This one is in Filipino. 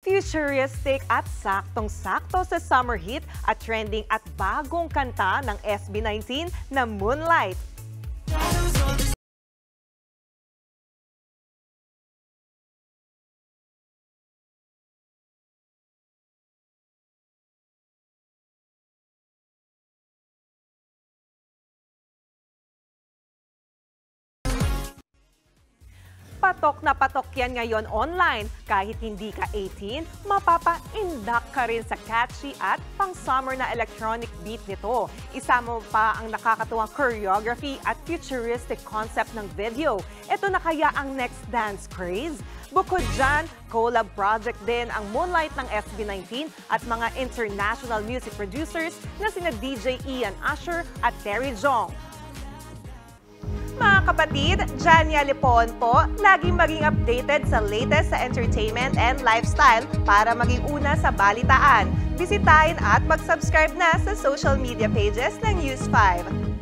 Futuristic at saktong-sakto sa summer heat at trending at bagong kanta ng SB19 na Moonlight. Patok na patok yan ngayon online. Kahit hindi ka 18, mapapa-induct ka rin sa catchy at pang-summer na electronic beat nito. Isama pa ang nakakatuwang choreography at futuristic concept ng video. Ito na kaya ang next dance craze? Bukod dyan, collab project din ang Moonlight ng SB19 at mga international music producers na sina DJ Ian Asher at Terry Jong. Mga kapatid, Jania Lipon po, laging maging updated sa latest sa entertainment and lifestyle para maging una sa balitaan. Bisitahin at mag-subscribe na sa social media pages ng News 5.